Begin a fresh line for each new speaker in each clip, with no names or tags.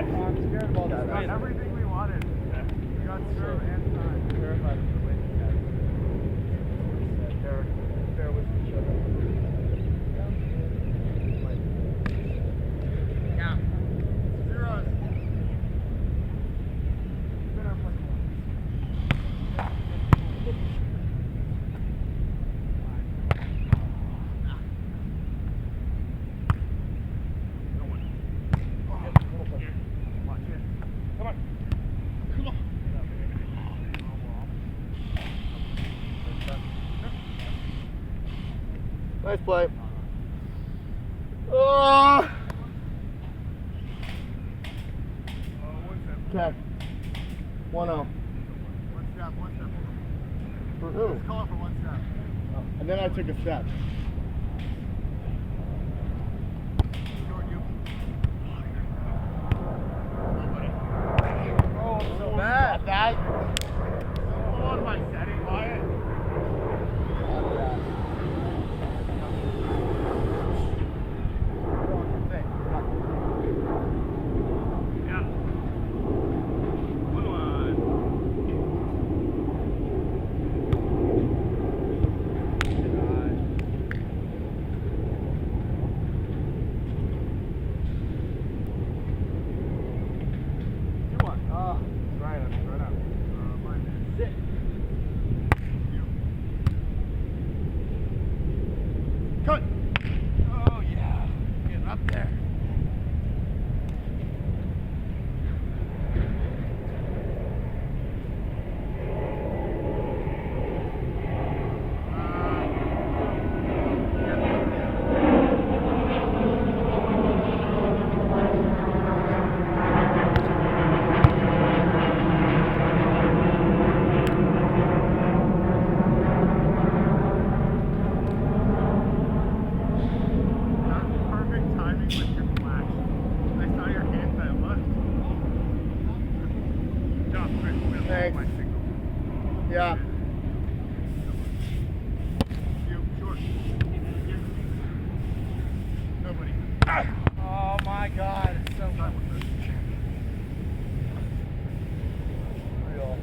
I'm scared about this.
Got everything we wanted. We got serve and time.
Terrified of the wind. Bear with each other.
Yeah. Zeros. Spin our play.
Nice play. Oh! Okay. 1-0.
One step.
For who?
Let's call it for one step.
And then I took a step.
Jordan, you.
Oh, so bad. That.
Hold on to my setting, Wyatt. Yeah. Blue line. Cut. Oh yeah, getting up there. Perfect timing with your flash. I saw your hand that looked. Job, Chris. We'll
Thanks.
my signal.
Yeah.
You, short. Nobody.
Oh my God. It's so
Time with this.
real.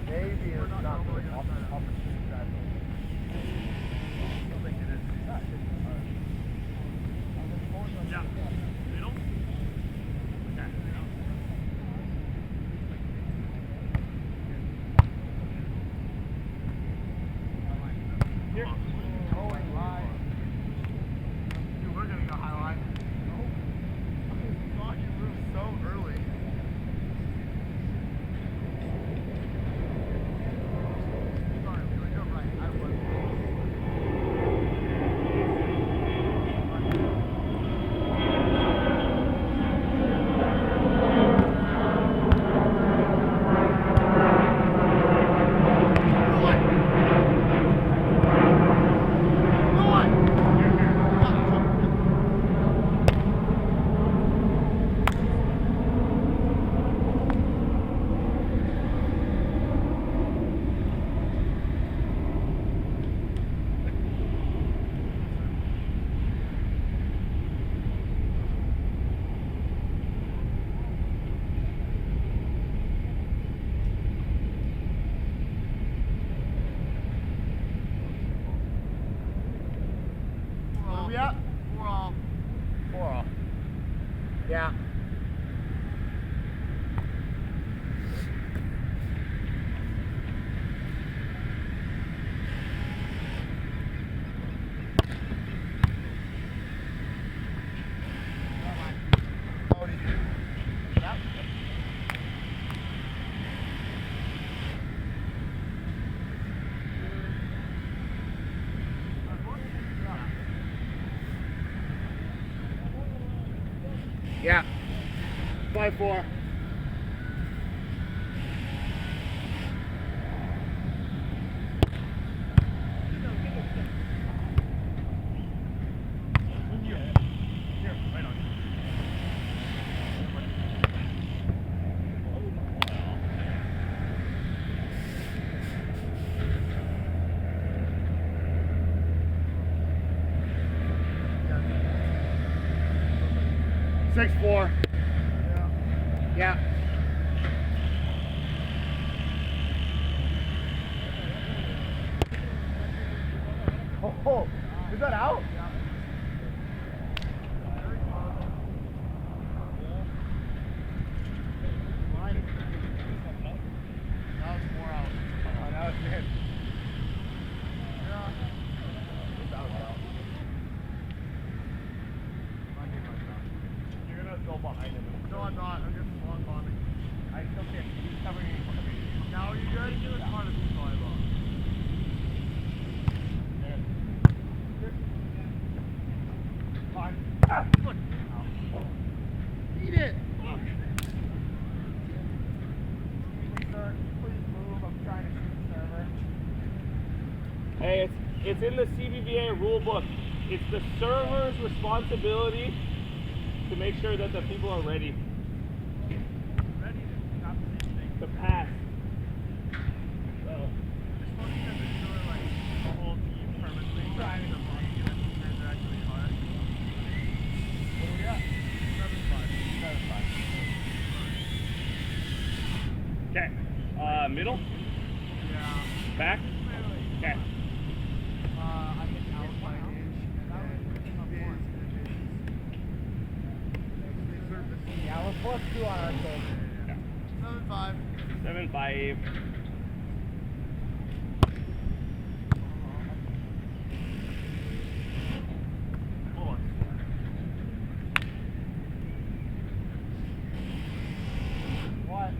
Maybe
We're
it's
not
not
normally
the
gonna try that.
opportunity that.
I don't think it is. Yeah. Middle? Okay. Here.
Going live.
Dude, we're gonna go high line. God, you moved so early. Sorry, Leroy, you're right. I was. Where we at? 4-all.
4-all. Yeah. Yeah. 5-4.
Here, right on.
6-4. Yeah.
Oh, is that out?
That was 4 out.
Oh, that was good. You're gonna go behind him.
No, I'm not. I'm just long bombing.
I still can't. He's covering you.
Now you guys do it hard as volleyball. Eat it!
Sir, please move. I'm trying to shoot the server.
Hey, it's in the CBVA rule book. It's the server's responsibility to make sure that the people are ready
Ready to stop the thing.
to pass. So,
It's funny because it's doing like the whole team permanently driving the monkey and then they're actually hard. What do we got? 7-5.
okay. Middle,
Yeah.
back. Okay.
I get out by an inch. Yeah, we're +2 on our team.
Yeah.
7-5.
7-5.
What?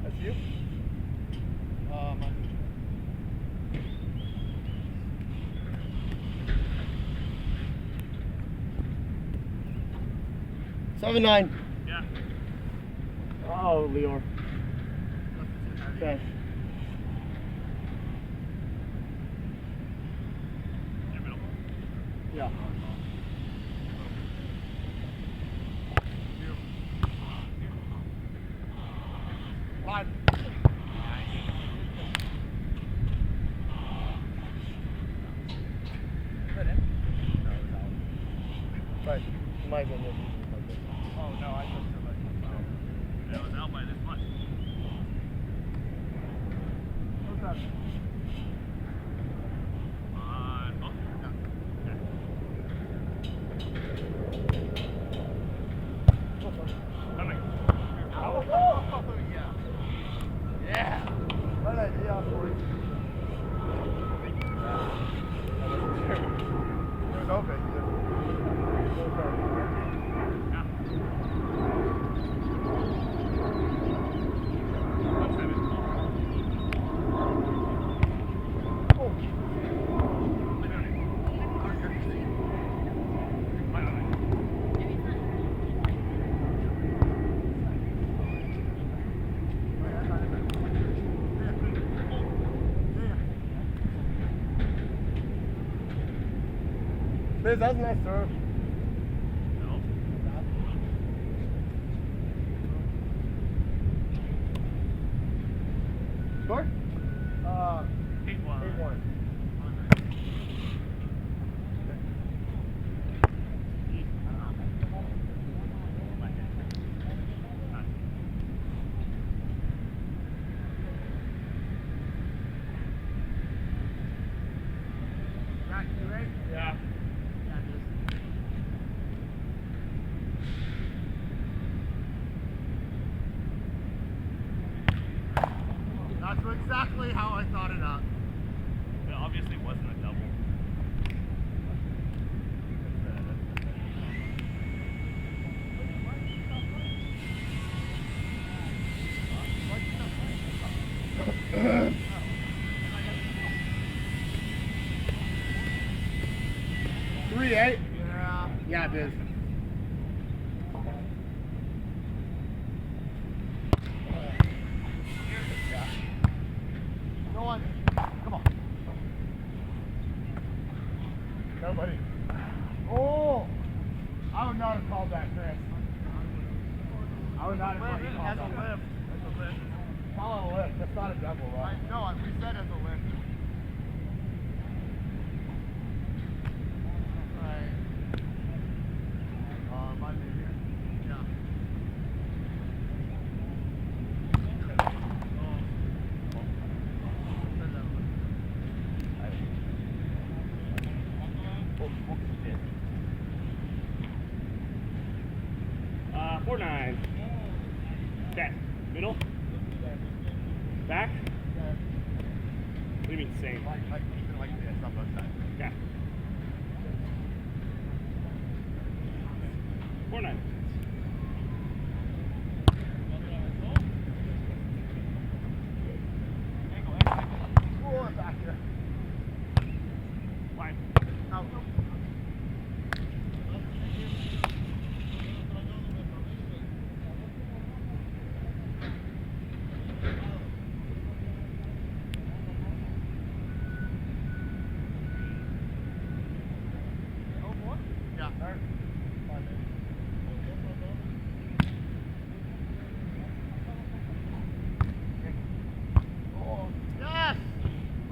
That's you? Mine.
Seven, 9.
Yeah.
Oh, Leor. Okay. Yeah.
Five.
But might have been
Oh, no, I just feel like
That was out by this much.
what's that? Yeah. What an idea for you. It was open. Biz, that was a nice serve.
No.
Score?
8-1.
8-1.
Right, you ready?
Yeah.
Yeah, it is. That's exactly how I thought it up.
It obviously wasn't a double.
Three, eight.
Yeah.
Yeah, Biz.
Go on. Come on.
Nobody. Oh! I would not have called that, Chris. I would not have
Lift.
fucking
As
called
a
that.
lift. As a lift.
Call it a lift. That's not a double, right?
No, we said as a lift. Right. Monday here. Yeah.
Oh, 4-9. Okay. Middle. Back. What do you mean same?
Like this on both sides.
Yeah. 4-9.
Oh, back here.
Line.
Out. Yeah. Oh, yes!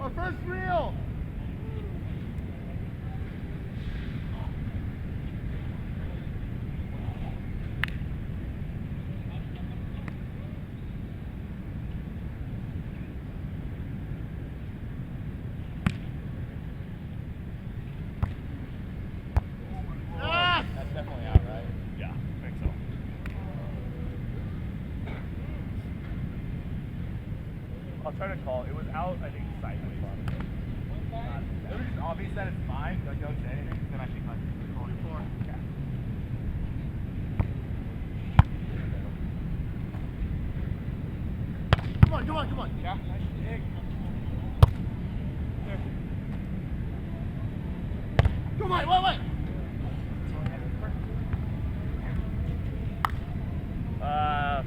Our first reel! Yes!
That's definitely out, right?
Yeah, I think so.
I'll try to call. It was out, I think, sideways. It was just obvious that it's mine, like don't say anything, then I think like, call you for. Yeah.
Come on, come on, come on.
Yeah, nice dig.
Come on, wait.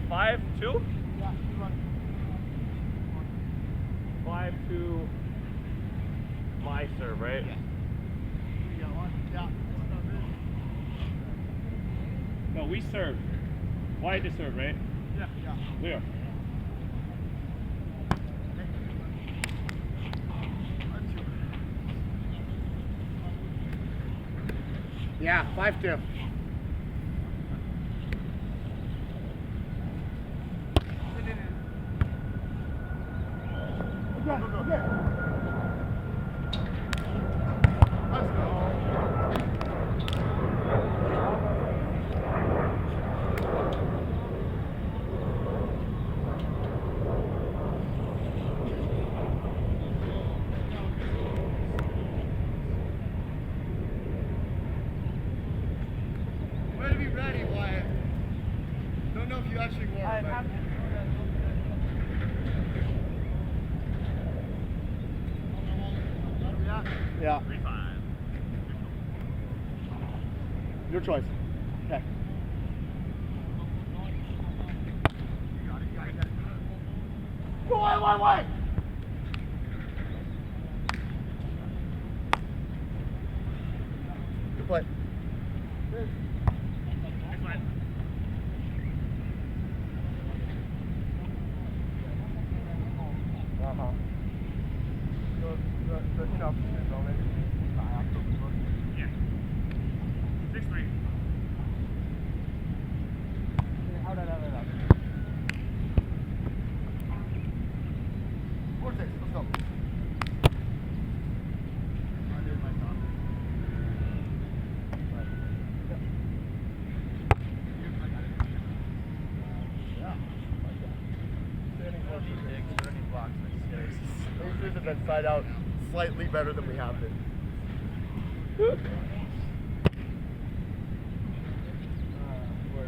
5-2?
Yeah, keep running.
5-2. My serve, right?
Yeah. You got one? Yeah.
No, we serve. Wide to serve, right?
Yeah. Yeah.
We are.
Yeah, 5-2.
Let's go. Way to be ready, Wyatt. Don't know if you actually were. but- Yeah.
Yeah,
3-5.
your choice. Okay.
You got it.
Wait.
but
It's fine.
Uh-huh. The enough is already high up the book.
Yeah. 6-3.
How did I have that? 4-6, let's go.
I did my top.
Yeah. Standing close to digs or any blocks like stairs. Those shoes have been side out slightly better than we have been. We're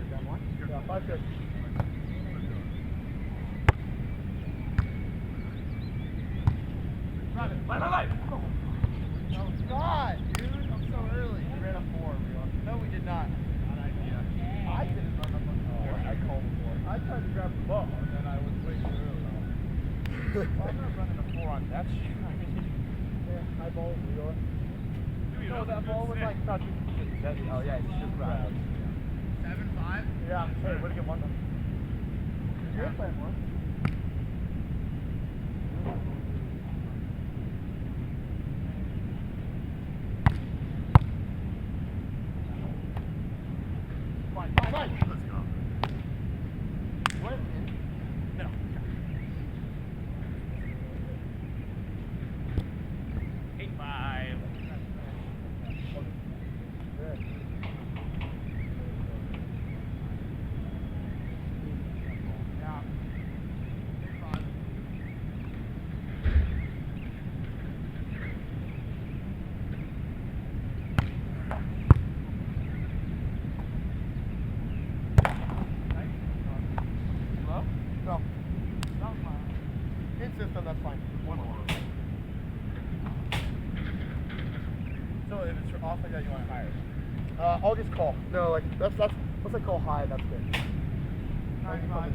down one? Yeah, 5-6.
Light.
No, God, dude, I'm so early. We ran a 4. No, we did not. I didn't run up on 4. I called 4. I tried to grab the ball, and then I was way too early. I'm not running a 4 on that shit. Yeah, high ball, Leroy. No, that ball was like touching. Oh, yeah, it's just grabbed.
7-5.
Yeah, hey, way to get one though. You're playing one. Fine.
Let's go.
What?
No. 8-5.
Yeah.
8-5.
Hello? No. In system, that's fine.
One more.
So if it's off like that, you want it higher? I'll just call. No, like let's like call high. That's good.
9-5.